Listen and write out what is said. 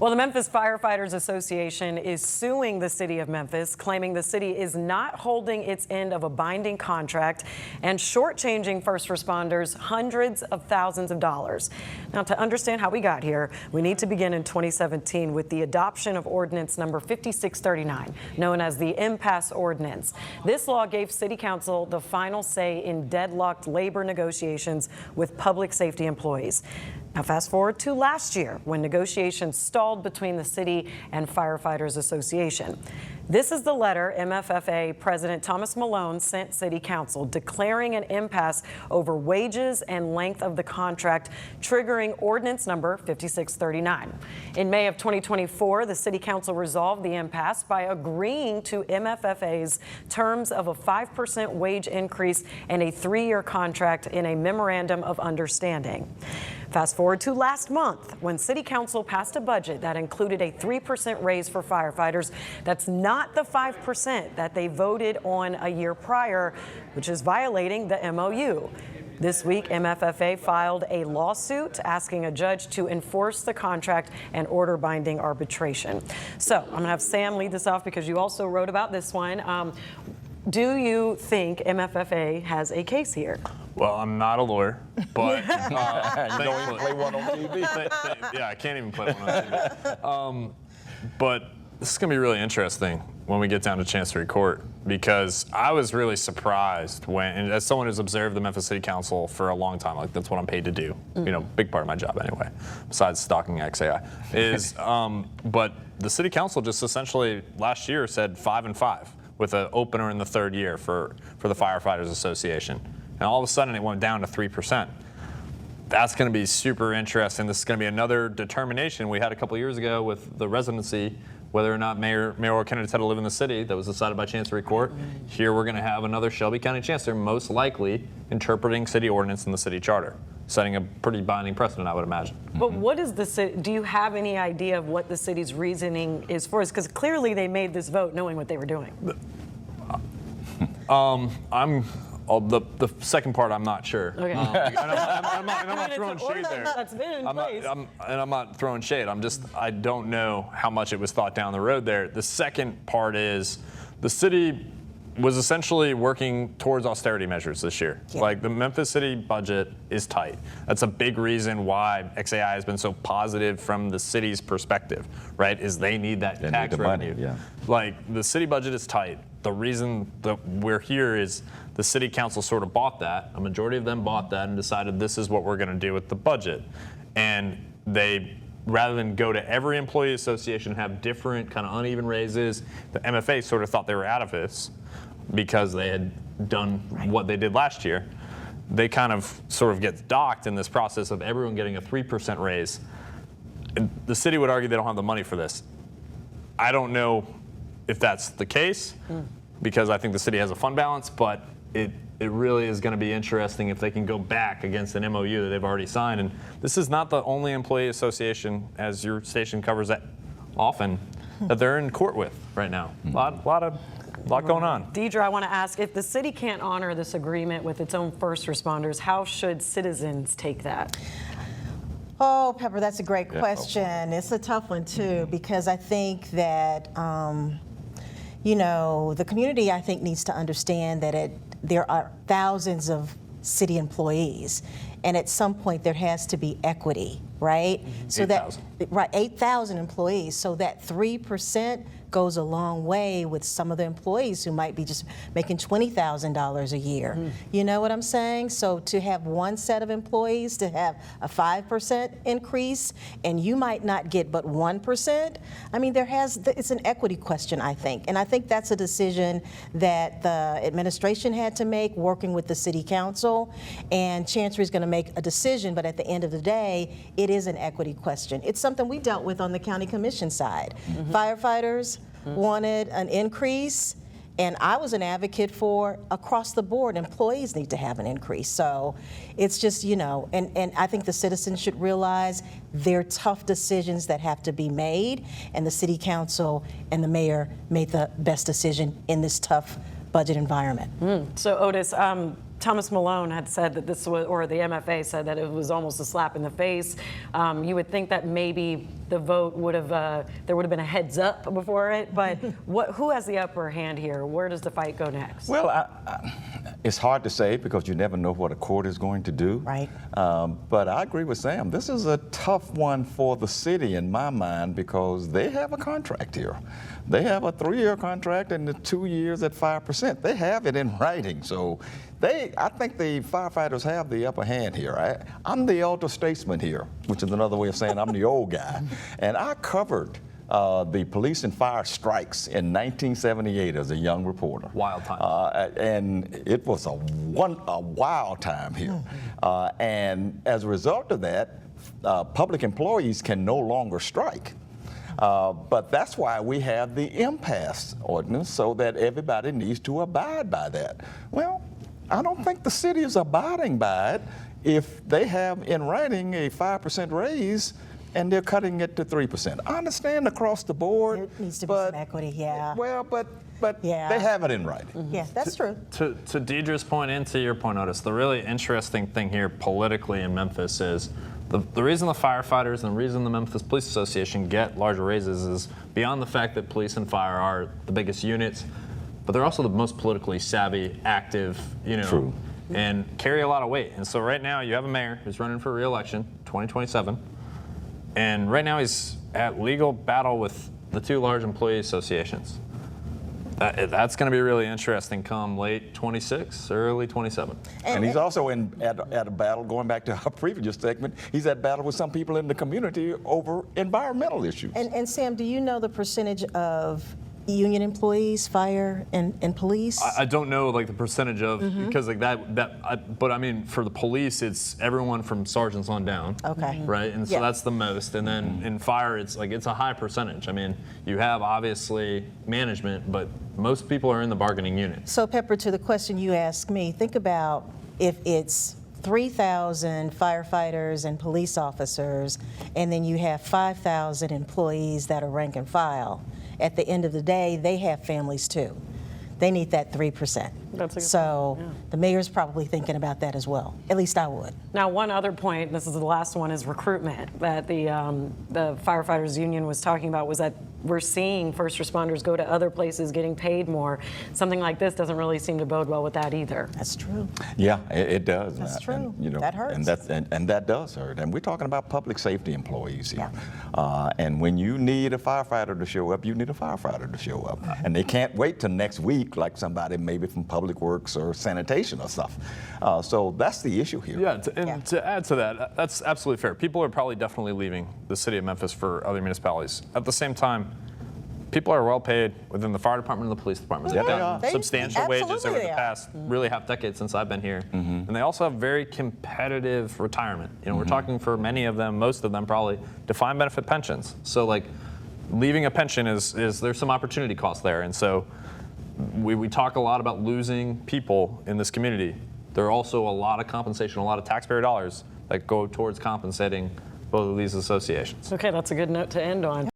Well, the Memphis Firefighters Association is suing the city of Memphis, claiming the city is not holding its end of a binding contract and shortchanging first responders hundreds of thousands of dollars. Now, to understand how we got here, we need to begin in 2017 with the adoption of ordinance number 5639, known as the Impasse Ordinance. This law gave City Council the final say in deadlocked labor negotiations with public safety employees. Now, fast forward to last year when negotiations stalled between the city and Firefighters Association. This is the letter MFFA President Thomas Malone sent City Council declaring an impasse over wages and length of the contract, triggering ordinance number 5639. In May of 2024, the City Council resolved the impasse by agreeing to MFFA's terms of a 5% wage increase and a 3-year contract in a memorandum of understanding. Fast forward to last month when City Council passed a budget that included a 3% raise for firefighters. That's not the 5% that they voted on a year prior, which is violating the MOU. This week, MFFA filed a lawsuit asking a judge to enforce the contract and order binding arbitration. So I'm going to have Sam lead this off because you also wrote about this one. Do you think MFFA has a case here? Well, I'm not a lawyer, but you don't even play one on TV. Yeah, I can't even play one on TV. But this is going to be really interesting when we get down to Chancery Court, because I was really surprised when, and as someone who's observed the Memphis City Council for a long time, like that's what I'm paid to do, you know, big part of my job anyway, besides stalking XAI, is, but the City Council just essentially last year said 5 and 5 with an opener in the 3rd year for the Firefighters Association. And all of a sudden it went down to 3%. That's going to be super interesting. This is going to be another determination we had a couple years ago with the residency, whether or not mayoral candidates had to live in the city. That was decided by Chancery Court. Here we're going to have another Shelby County Chancellor most likely interpreting city ordinance in the city charter, setting a pretty binding precedent, I would imagine. But what is the city, do you have any idea of what the city's reasoning is for this? Because clearly they made this vote knowing what they were doing. The second part, I'm not sure. Okay. I'm not throwing shade there. That's been in place. I'm not throwing shade. I don't know how much it was thought down the road there. The second part is the city was essentially working towards austerity measures this year. Yeah. Like the Memphis city budget is tight. That's a big reason why XAI has been so positive from the city's perspective, right? Is they need that tax revenue. Money, yeah. Like the city budget is tight. The reason that we're here is the city council sort of bought that. A majority of them bought that and decided this is what we're going to do with the budget. And they, rather than go to every employee association and have different kind of uneven raises, the MFA sort of thought they were out of this because they had done what they did last year. They kind of sort of get docked in this process of everyone getting a 3% raise. The city would argue they don't have the money for this. I don't know if that's the case, because I think the city has a fund balance, but it really is going to be interesting if they can go back against an MOU that they've already signed. And this is not the only employee association, as your station covers that often, that they're in court with right now. A lot going on. Deidre, I want to ask, if the city can't honor this agreement with its own first responders, how should citizens take that? Oh, Pepper, that's a great question. It's a tough one, too, because I think that, you know, the community, I think, needs to understand that there are thousands of city employees, and at some point there has to be equity, right? So 8,000. Right, 8,000 employees. So that 3% goes a long way with some of the employees who might be just making $20,000 a year. You know what I'm saying? So to have one set of employees to have a 5% increase, and you might not get but 1%, I mean, it's an equity question, I think. And I think that's a decision that the administration had to make, working with the city council, and Chancery is going to make a decision, but at the end of the day, it is an equity question. It's something we dealt with on the county commission side. Firefighters wanted an increase, and I was an advocate for across the board employees need to have an increase. So it's just, you know, and I think the citizens should realize they're tough decisions that have to be made, and the city council and the mayor made the best decision in this tough budget environment. So Otis, Thomas Malone had said that this was, or the MFA said that it was almost a slap in the face. You would think that maybe the vote would have, there would have been a heads up before it, but who has the upper hand here? Where does the fight go next? Well, it's hard to say because you never know what a court is going to do. Right. But I agree with Sam. This is a tough one for the city in my mind because they have a contract here. They have a 3-year contract and the 2 years at 5%. They have it in writing. So I think the firefighters have the upper hand here. I'm the elder statesman here, which is another way of saying I'm the old guy. And I covered the police and fire strikes in 1978 as a young reporter. Wild time. And it was a wild time here. And as a result of that, public employees can no longer strike. But that's why we have the impasse ordinance, so that everybody needs to abide by that. Well, I don't think the city is abiding by it if they have in writing a 5% raise and they're cutting it to 3%. I understand across the board. There needs to be some equity, yeah. Well, but Yeah. they have it in writing. Yeah, that's true. To Deidre's point and to your point, Otis, the really interesting thing here politically in Memphis is the reason the firefighters and the reason the Memphis Police Association get larger raises is beyond the fact that police and fire are the biggest units, but they're also the most politically savvy, active, True. and carry a lot of weight. And so right now you have a mayor who's running for re-election, 2027, and right now he's at legal battle with the 2 large employee associations. That's going to be really interesting come late 26, early 27. And he's also at a battle, going back to our previous segment, he's at battle with some people in the community over environmental issues. And Sam, do you know the percentage of union employees, fire and police? I don't know like the percentage of because like but I mean for the police it's everyone from sergeants on down. Okay. Right, and so Yeah. that's the most, and then in fire it's a high percentage. I mean you have obviously management, but most people are in the bargaining unit. So Pepper, to the question you asked me, think about if it's 3,000 firefighters and police officers, and then you have 5,000 employees that are rank and file. At the end of the day, they have families too. They need that 3%. That's a good so point, yeah. the mayor's probably thinking about that as well. At least I would. Now, one other point, this is the last one, is recruitment that the firefighters union was talking about was that we're seeing first responders go to other places getting paid more. Something like this doesn't really seem to bode well with that either. That's true. Yeah, it does. That's true. And, That hurts. And that does hurt. And we're talking about public safety employees here. And when you need a firefighter to show up, you need a firefighter to show up. And they can't wait till next week like somebody maybe from Public Works or sanitation or stuff. So that's the issue here. Yeah, to add to that, that's absolutely fair. People are probably definitely leaving the city of Memphis for other municipalities. At the same time, people are well paid within the fire department and the police department. Yeah, They've they are. gotten substantial wages Absolutely over they the are. past really half decade since I've been here. And they also have very competitive retirement. We're talking for many of them, most of them probably, defined benefit pensions. So like leaving a pension is there's some opportunity cost there. And so we talk a lot about losing people in this community. There are also a lot of compensation, a lot of taxpayer dollars that go towards compensating both of these associations. Okay, that's a good note to end on.